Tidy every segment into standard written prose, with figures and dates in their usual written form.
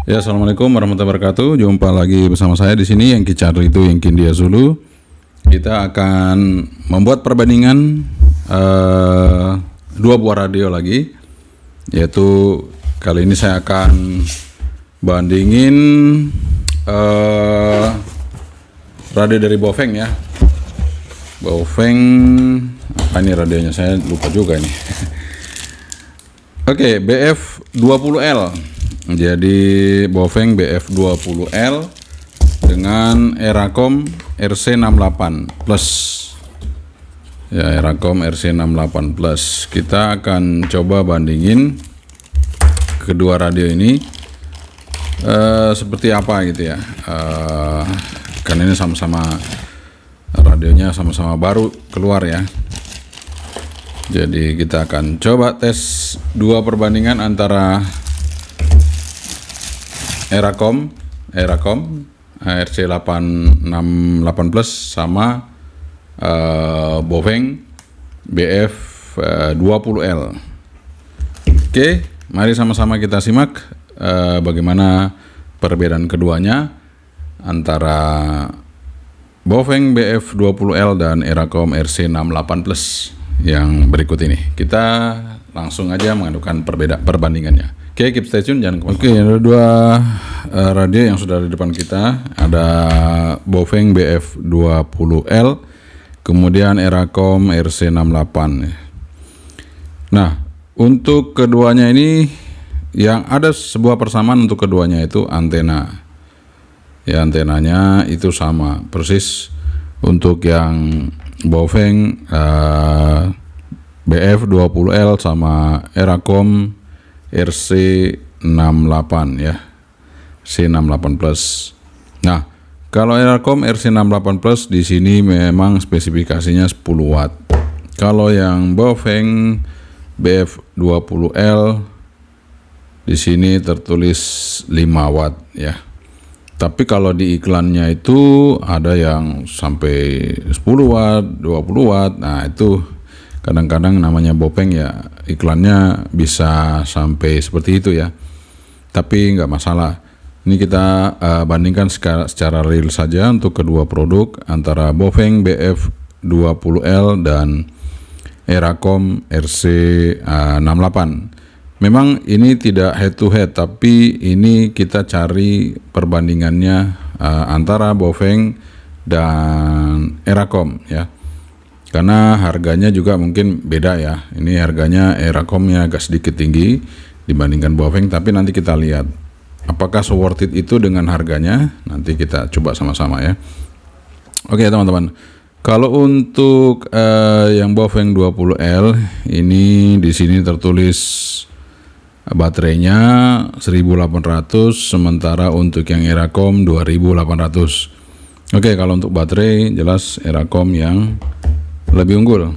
Ya, assalamualaikum warahmatullahi wabarakatuh. Jumpa lagi bersama saya di sini yang Charlie itu yang India Zulu. Kita akan membuat perbandingan dua buah radio lagi, yaitu kali ini saya akan bandingin radio dari Baofeng ya. Baofeng apa ini radionya? Saya lupa juga nih. Oke, BF20L. Jadi Baofeng BF20L dengan Eracom RC68 Plus. Ya, Eracom RC68 Plus. Kita akan coba bandingin kedua radio ini seperti apa gitu ya. Karena ini sama-sama radionya sama-sama baru keluar ya. Jadi kita akan coba tes dua perbandingan antara Eracom RC868 Plus sama Baofeng BF20L. Oke, mari sama-sama kita simak bagaimana perbedaan keduanya antara Baofeng BF20L dan Eracom RC68 Plus yang berikut ini. Kita langsung aja mengadukan perbandingannya. Oke, keep stay tune, jangan kemana. Oke, ada dua radio yang sudah di depan kita. Ada Baofeng BF20L, kemudian Eracom RC68. Nah, untuk keduanya ini yang ada sebuah persamaan untuk keduanya itu antena. Ya, antenanya itu sama persis. Untuk yang Baofeng BF20L sama Eracom RC68 ya, C68 Plus. Nah, kalau Eracom RC68 Plus di sini memang spesifikasinya 10 watt. Kalau yang Baofeng BF20L di sini tertulis 5 watt ya. Tapi kalau di iklannya itu ada yang sampai 10 watt, 20 watt. Nah, itu kadang-kadang namanya Baofeng ya, iklannya bisa sampai seperti itu ya. Tapi nggak masalah. Ini kita bandingkan secara real saja untuk kedua produk antara Baofeng BF20L dan Eracom RC68. Memang ini tidak head to head, tapi ini kita cari perbandingannya antara Baofeng dan Eracom ya. Karena harganya juga mungkin beda ya. Ini harganya Eracomnya agak sedikit tinggi dibandingkan Baofeng, tapi nanti kita lihat apakah worth it itu dengan harganya. Nanti kita coba sama-sama ya. Oke teman-teman, kalau untuk yang Baofeng 20L ini di sini tertulis baterainya 1800, sementara untuk yang Eracom 2800. Oke, kalau untuk baterai jelas Eracom yang lebih unggul.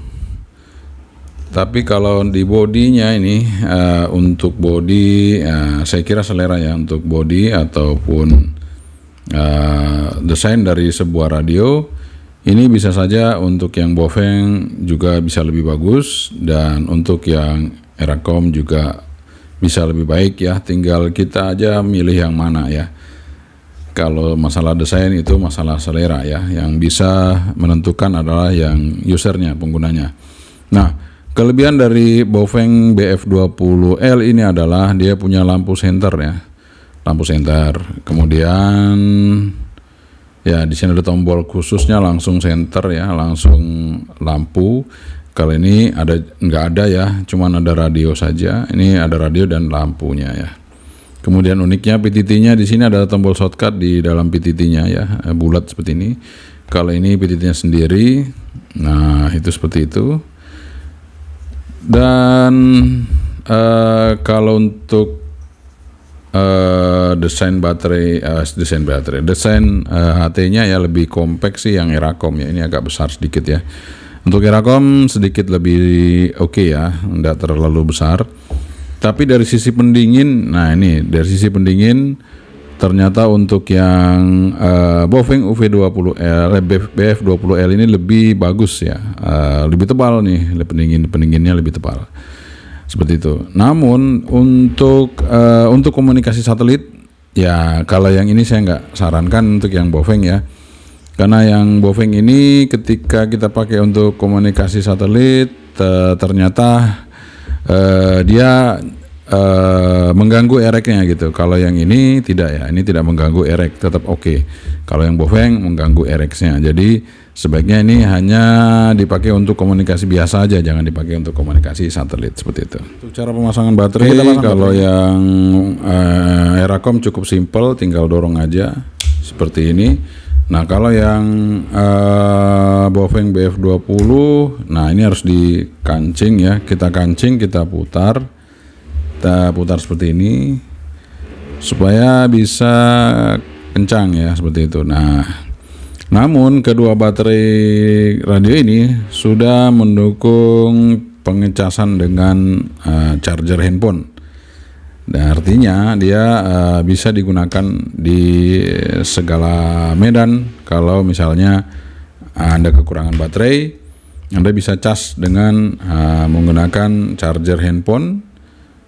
Tapi kalau di bodinya ini untuk body saya kira selera ya, untuk body ataupun desain dari sebuah radio ini bisa saja untuk yang Baofeng juga bisa lebih bagus, dan untuk yang Eracom juga bisa lebih baik ya. Tinggal kita aja milih yang mana ya. Kalau masalah desain itu masalah selera ya, yang bisa menentukan adalah yang usernya, penggunanya. Nah, kelebihan dari Baofeng BF20L ini adalah dia punya lampu senter ya, lampu senter. Kemudian ya di sini ada tombol khususnya langsung senter ya, langsung lampu. Kalau ini nggak ada ya, cuman ada radio saja. Ini ada radio dan lampunya ya. Kemudian uniknya PTT-nya di sini ada tombol shortcut di dalam PTT-nya ya, bulat seperti ini. Kalau ini PTT-nya sendiri, nah itu seperti itu. Dan kalau untuk desain HT-nya ya lebih kompak sih yang Eracom ya. Ini agak besar sedikit ya. Untuk Eracom sedikit lebih oke ya, enggak terlalu besar. Tapi dari sisi pendingin, nah ini dari sisi pendingin ternyata untuk yang Baofeng BF20L ini lebih bagus ya, lebih tebal nih, pendinginnya lebih tebal. Seperti itu. Namun untuk komunikasi satelit ya kalau yang ini saya nggak sarankan untuk yang Baofeng ya, karena yang Baofeng ini ketika kita pakai untuk komunikasi satelit ternyata dia mengganggu ereknya gitu. Kalau yang ini tidak ya, ini tidak mengganggu erek, tetap oke. Kalau yang Baofeng mengganggu ereknya, jadi sebaiknya ini hanya dipakai untuk komunikasi biasa aja, jangan dipakai untuk komunikasi satelit seperti itu. Untuk cara pemasangan baterai, kalau yang Aeracom cukup simple, tinggal dorong aja seperti ini. Nah kalau yang Baofeng BF20, nah ini harus dikancing ya, kita kancing, kita putar seperti ini supaya bisa kencang ya, seperti itu. Nah namun kedua baterai radio ini sudah mendukung pengecasan dengan charger handphone. Dan artinya dia bisa digunakan di segala medan. Kalau misalnya Anda kekurangan baterai, Anda bisa cas dengan menggunakan charger handphone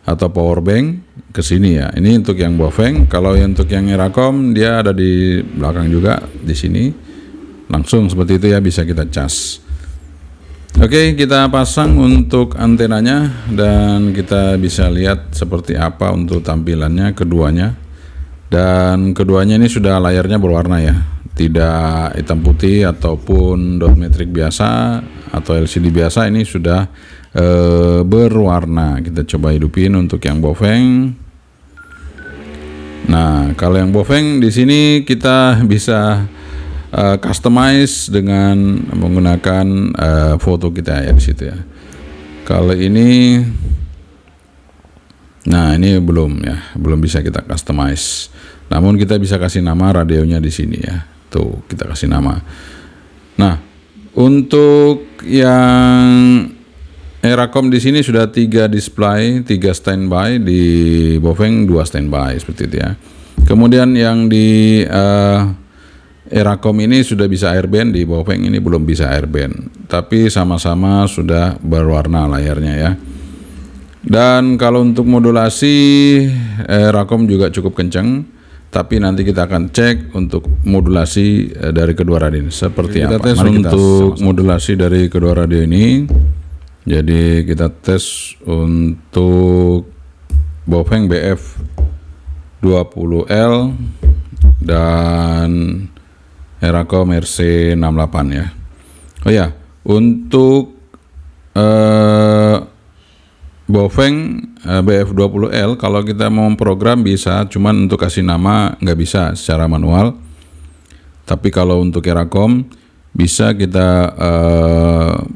atau power bank ke sini ya. Ini untuk yang Baofeng. Kalau untuk yang Aeracom dia ada di belakang juga di sini. Langsung seperti itu ya, bisa kita cas. Oke, kita pasang untuk antenanya dan kita bisa lihat seperti apa untuk tampilannya keduanya. Dan keduanya ini sudah layarnya berwarna ya, tidak hitam putih ataupun dot matrix biasa atau LCD biasa, ini sudah berwarna. Kita coba hidupin untuk yang Baofeng. Nah, kalau yang Baofeng di sini kita bisa customize dengan menggunakan foto kita ya di situ ya. Kalau ini, nah ini belum bisa kita customize. Namun kita bisa kasih nama radionya di sini ya. Tuh kita kasih nama. Nah untuk yang Aeracom di sini sudah 3 display, 3 standby, di Baofeng 2 standby seperti itu ya. Kemudian yang di Aeracom ini sudah bisa airband, di Baofeng ini belum bisa airband, tapi sama-sama sudah berwarna layarnya ya. Dan kalau untuk modulasi Aeracom juga cukup kencang, tapi nanti kita akan cek untuk modulasi dari kedua radio ini seperti apa. Kita tes untuk modulasi dari kedua radio ini. Jadi kita tes untuk Baofeng BF20L dan Aeracom RC68 ya. Oh ya, untuk Baofeng BF20L kalau kita mau memprogram bisa, cuman untuk kasih nama nggak bisa secara manual. Tapi kalau untuk Aeracom bisa kita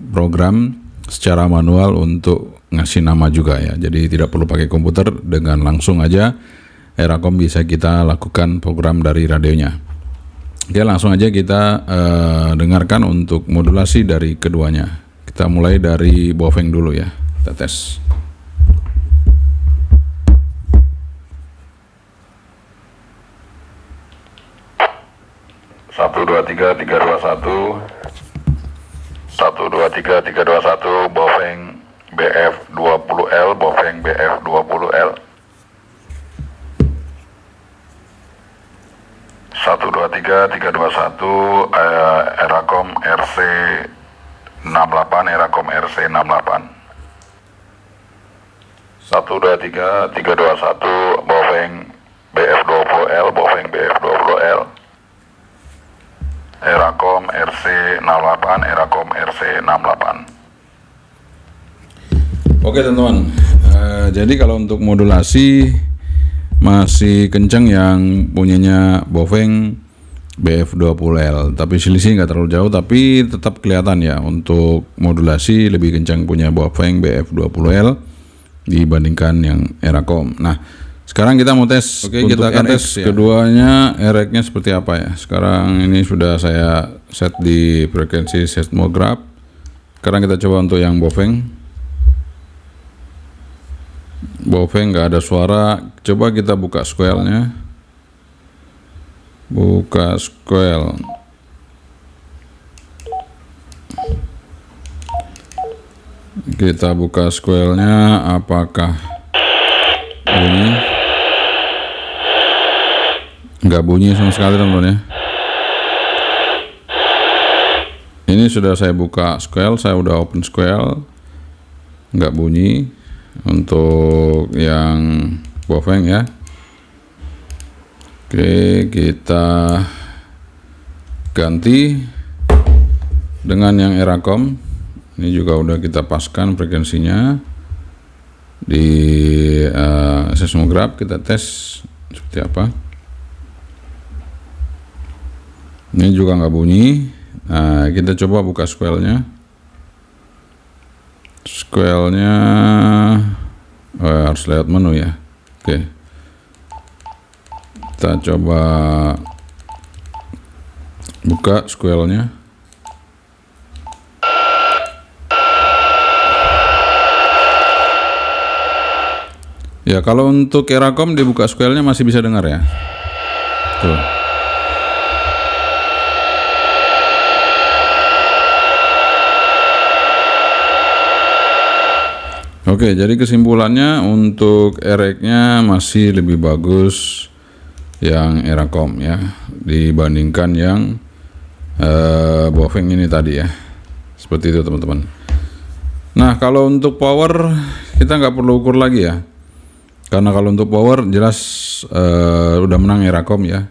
program secara manual untuk ngasih nama juga ya. Jadi tidak perlu pakai komputer, dengan langsung aja Aeracom bisa kita lakukan program dari radionya. Oke, langsung aja kita dengarkan untuk modulasi dari keduanya. Kita mulai dari Baofeng dulu ya, kita tes. Satu dua tiga 321 Baofeng BF20L, Baofeng BF20L. 321 Aeracom RC68, Aeracom RC68. 321 Baofeng BF20L, Baofeng BF20L. Aeracom RC68, Aeracom RC68. Oke teman-teman, jadi kalau untuk modulasi masih kencang yang punyanya Baofeng BF20L, tapi selisih nggak terlalu jauh, tapi tetap kelihatan ya untuk modulasi lebih kencang punya Baofeng BF20L dibandingkan yang Aeracom. Nah sekarang kita mau tes. Oke, kita akan tes ya, keduanya ereknya seperti apa ya. Sekarang ini sudah saya set di frekuensi seismograph. Sekarang kita coba untuk yang Baofeng. Baofeng nggak ada suara. Coba kita buka squelnya. Buka squel. Kita buka squelnya, apakah ini? nggak bunyi sama sekali teman-teman ya. Ini sudah saya buka Squell, saya udah open Squell, nggak bunyi untuk yang Bofeng ya. Oke, kita ganti dengan yang Eracom. Ini juga udah kita paskan frekuensinya di seismograf, kita tes seperti apa. Ini juga nggak bunyi. Nah, kita coba buka Squell-nya. Squell-nya harus lewat menu ya. Oke. Kita coba buka Squell-nya. Ya, kalau untuk Eracom dibuka Squell-nya masih bisa dengar ya. Tuh. Oke, jadi kesimpulannya untuk RX-nya masih lebih bagus yang Eracom ya dibandingkan yang Bofeng ini tadi ya. Seperti itu teman-teman. Nah, kalau untuk power kita nggak perlu ukur lagi ya. Karena kalau untuk power jelas udah menang Eracom ya.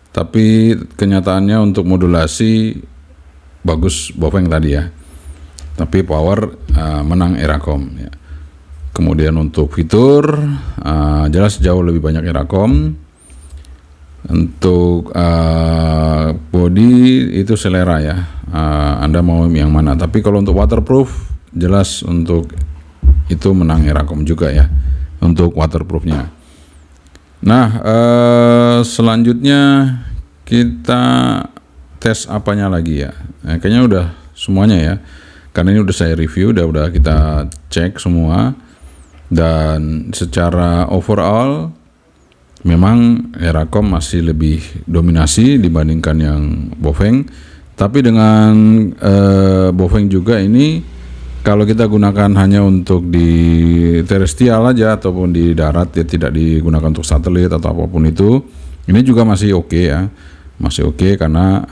Tapi kenyataannya untuk modulasi bagus Bofeng tadi ya. Tapi power menang Eracom ya. Kemudian untuk fitur jelas jauh lebih banyak Eracom. Untuk body itu selera ya. Anda mau yang mana? Tapi kalau untuk waterproof jelas untuk itu menang Eracom juga ya. Untuk waterproofnya. Nah, selanjutnya kita tes apanya lagi ya. Nah, kayaknya udah semuanya ya. Karena ini udah saya review, udah kita cek semua. Dan secara overall memang Eracom masih lebih dominasi dibandingkan yang Bofeng. Tapi dengan Bofeng juga ini kalau kita gunakan hanya untuk di terestrial aja ataupun di darat ya, tidak digunakan untuk satelit atau apapun itu, ini juga masih oke ya. Masih oke karena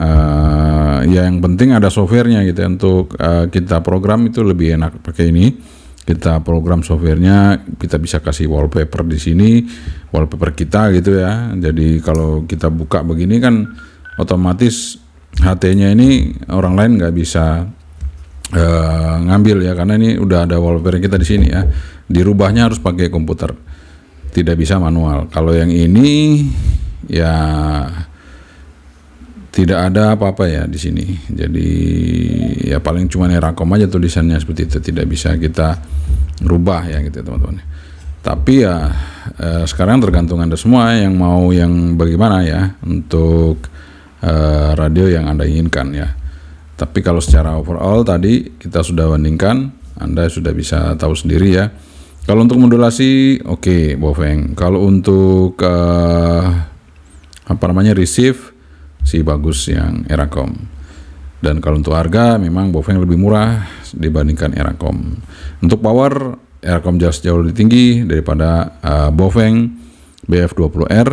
ya yang penting ada softwarenya gitu ya. Untuk kita program itu lebih enak pakai ini. Kita program softwarenya, kita bisa kasih wallpaper di sini, wallpaper kita gitu ya. Jadi kalau kita buka begini kan otomatis HT-nya ini orang lain nggak bisa ngambil ya, karena ini udah ada wallpaper kita di sini ya. Dirubahnya harus pakai komputer, tidak bisa manual. Kalau yang ini ya tidak ada apa-apa ya di sini. Jadi ya paling cuma Eracom aja tulisannya seperti itu, tidak bisa kita rubah ya gitu teman-teman. Tapi ya sekarang tergantung Anda semua yang mau yang bagaimana ya untuk radio yang Anda inginkan ya. Tapi kalau secara overall tadi kita sudah bandingkan, Anda sudah bisa tahu sendiri ya. Kalau untuk modulasi oke, Bofeng. Kalau untuk receive sih bagus yang Eracom. Dan kalau untuk harga memang Bofeng lebih murah dibandingkan Eracom. Untuk power Eracom jauh lebih tinggi daripada Bofeng BF20R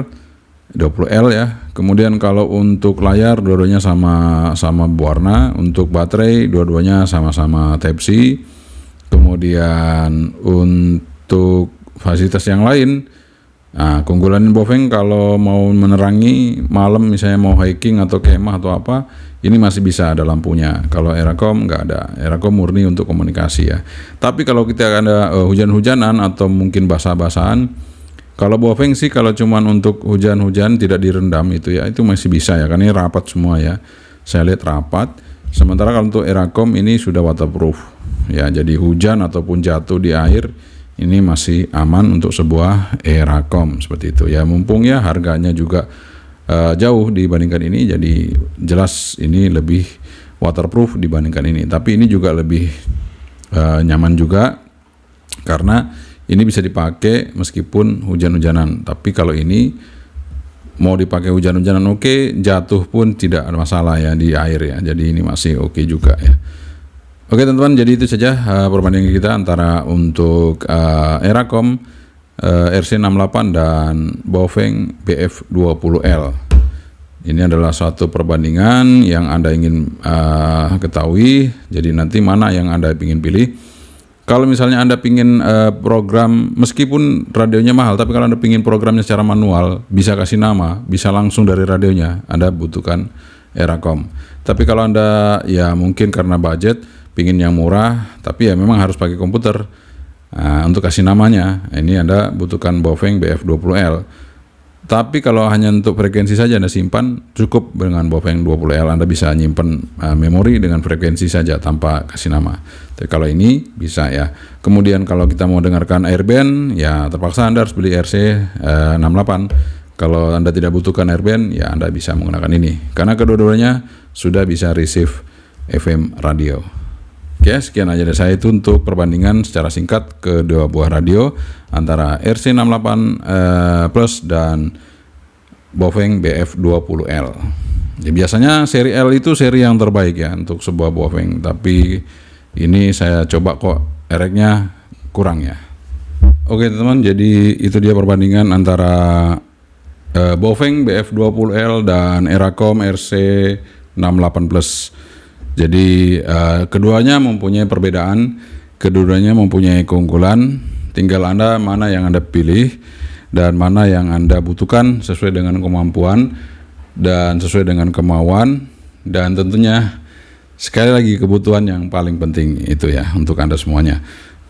20L ya. Kemudian kalau untuk layar dua-duanya sama berwarna. Untuk baterai dua-duanya sama-sama Type C. Kemudian untuk fasilitas yang lain, nah, keunggulan Bofeng kalau mau menerangi malam misalnya mau hiking atau kemah atau apa, ini masih bisa ada lampunya. Kalau Eracom nggak ada. Eracom murni untuk komunikasi ya. Tapi kalau kita ada hujan-hujanan atau mungkin basah-basahan, kalau Bofeng sih kalau cuman untuk hujan-hujan tidak direndam itu ya, itu masih bisa ya, karena ini rapat semua ya. Saya lihat rapat. Sementara kalau untuk Eracom ini sudah waterproof ya, jadi hujan ataupun jatuh di air ini masih aman untuk sebuah Eracom seperti itu ya. Mumpung ya harganya juga jauh dibandingkan ini, jadi jelas ini lebih waterproof dibandingkan ini. Tapi ini juga lebih nyaman juga karena ini bisa dipakai meskipun hujan-hujanan. Tapi kalau ini mau dipakai hujan-hujanan oke, jatuh pun tidak ada masalah ya di air ya. Jadi ini masih oke juga ya. Oke teman-teman, jadi itu saja perbandingan kita antara untuk Eracom RC68 dan Baofeng BF20L. Ini adalah suatu perbandingan yang Anda ingin ketahui. Jadi nanti mana yang Anda ingin pilih. Kalau misalnya Anda ingin program, meskipun radionya mahal, tapi kalau Anda ingin programnya secara manual, bisa kasih nama, bisa langsung dari radionya, Anda butuhkan Eracom. Tapi kalau Anda ya mungkin karena budget, ingin yang murah, tapi ya memang harus pakai komputer. Untuk kasih namanya, ini Anda butuhkan Baofeng BF20L. Tapi kalau hanya untuk frekuensi saja Anda simpan, cukup dengan Baofeng 20L. Anda bisa nyimpan memori dengan frekuensi saja tanpa kasih nama. Tapi kalau ini bisa ya. Kemudian kalau kita mau dengarkan airband, ya terpaksa Anda harus beli RC68. Kalau Anda tidak butuhkan airband, ya Anda bisa menggunakan ini. Karena kedua-duanya sudah bisa receive FM radio. Oke, sekian aja dari saya itu untuk perbandingan secara singkat kedua buah radio antara RC68 Plus dan Baofeng BF20L. Ya, biasanya seri L itu seri yang terbaik ya untuk sebuah Baofeng, tapi ini saya coba kok RX-nya kurang ya. Oke teman-teman, jadi itu dia perbandingan antara Baofeng BF20L dan Eracom RC68 Plus. Jadi keduanya mempunyai perbedaan, keduanya mempunyai keunggulan. Tinggal Anda mana yang Anda pilih dan mana yang Anda butuhkan sesuai dengan kemampuan dan sesuai dengan kemauan, dan tentunya sekali lagi kebutuhan yang paling penting itu ya untuk Anda semuanya.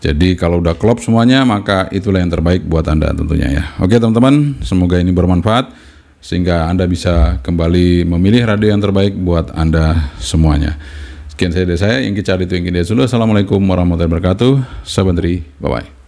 Jadi kalau udah klop semuanya, maka itulah yang terbaik buat Anda tentunya ya. Oke teman-teman, semoga ini bermanfaat sehingga Anda bisa kembali memilih radio yang terbaik buat Anda semuanya. Sekian dari saya, Ingki Cari itu Ingki Desulu. Assalamualaikum warahmatullahi wabarakatuh. Sabandri, bye-bye.